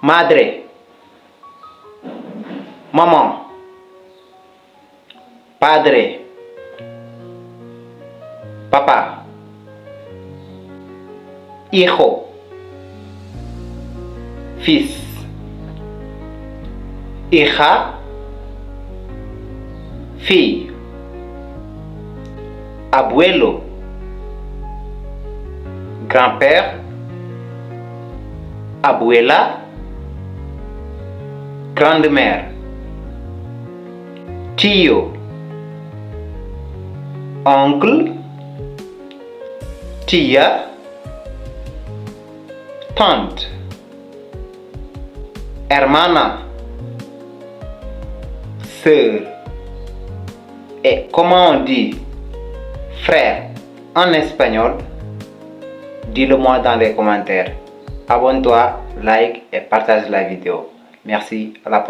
Madre, maman. Padre, papá. Hijo, fils. Hija, fille. Abuelo, grand-père. Abuela, grande-mère. Tío, oncle. Tía, tante. Hermana, sœur. Et comment on dit frère en espagnol? Dis-le-moi dans les commentaires. Abonne-toi, like et partage la vidéo. Merci, à la prochaine.